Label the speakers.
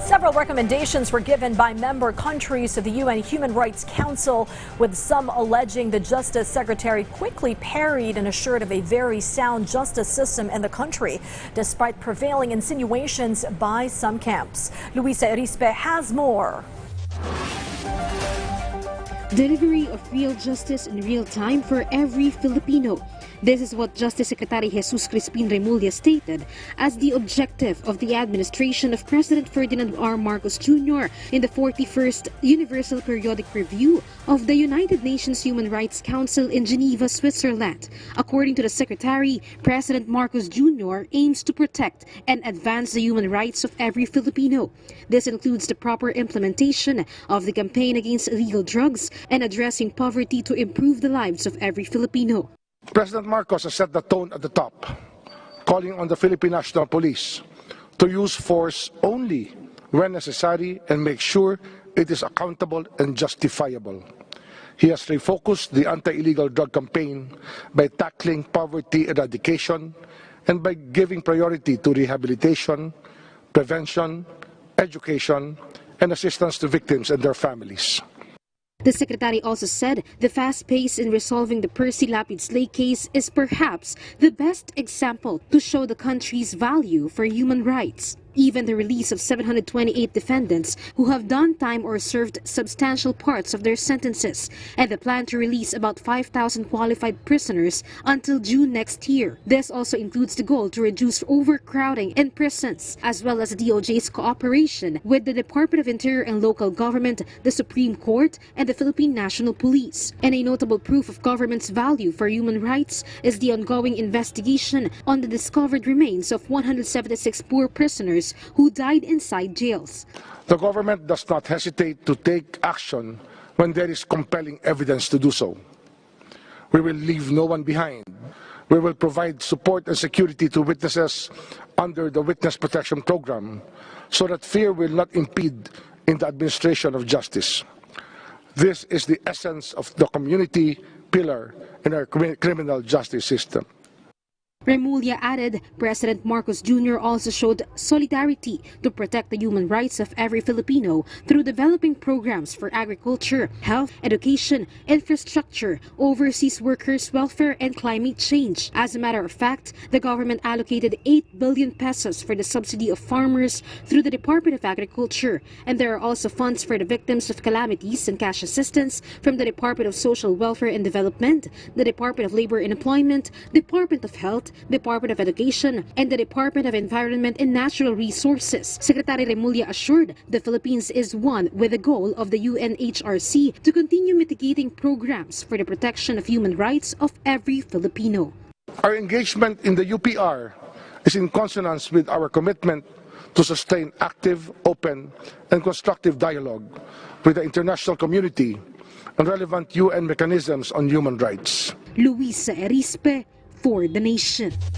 Speaker 1: Several recommendations were given by member countries to the UN Human Rights Council, with some alleging the Justice Secretary quickly parried and assured of a very sound justice system in the country, despite prevailing insinuations by some camps. Luisa Erispe has more.
Speaker 2: Delivery of real justice in real time for every Filipino. This is what Justice Secretary Jesus Crispin Remulla stated as the objective of the administration of President Ferdinand R. Marcos Jr. in the 41st Universal Periodic Review of the United Nations Human Rights Council in Geneva, Switzerland. According to the Secretary, President Marcos Jr. aims to protect and advance the human rights of every Filipino. This includes the proper implementation of the campaign against illegal drugs and addressing poverty to improve the lives of every Filipino.
Speaker 3: President Marcos has set the tone at the top, calling on the Philippine National Police to use force only when necessary and make sure it is accountable and justifiable. He has refocused the anti-illegal drug campaign by tackling poverty eradication and by giving priority to rehabilitation, prevention, education, and assistance to victims and their families.
Speaker 2: The Secretary also said the fast pace in resolving the Percy Lapid Slay case is perhaps the best example to show the country's value for human rights. Even the release of 728 defendants who have done time or served substantial parts of their sentences, and the plan to release about 5,000 qualified prisoners until June next year. This also includes the goal to reduce overcrowding in prisons, as well as the DOJ's cooperation with the Department of Interior and Local Government, the Supreme Court, and the Philippine National Police. And a notable proof of government's value for human rights is the ongoing investigation on the discovered remains of 176 poor prisoners who died inside jails.
Speaker 3: The government does not hesitate to take action when there is compelling evidence to do so. We will leave no one behind. We will provide support and security to witnesses under the Witness Protection Program so that fear will not impede in the administration of justice. This is the essence of the community pillar in our criminal justice system.
Speaker 2: Remulla added President Marcos Jr. also showed solidarity to protect the human rights of every Filipino through developing programs for agriculture, health, education, infrastructure, overseas workers' welfare, and climate change. As a matter of fact, the government allocated 8 billion pesos for the subsidy of farmers through the Department of Agriculture, and there are also funds for the victims of calamities and cash assistance from the Department of Social Welfare and Development, the Department of Labor and Employment, Department of Health, Department of Education, and the Department of Environment and Natural Resources. Secretary Remulla assured the Philippines is one with the goal of the UNHRC to continue mitigating programs for the protection of human rights of every Filipino.
Speaker 3: Our engagement in the UPR is in consonance with our commitment to sustain active, open, and constructive dialogue with the international community and relevant UN mechanisms on human rights.
Speaker 2: Luisa Erispe for the Nation.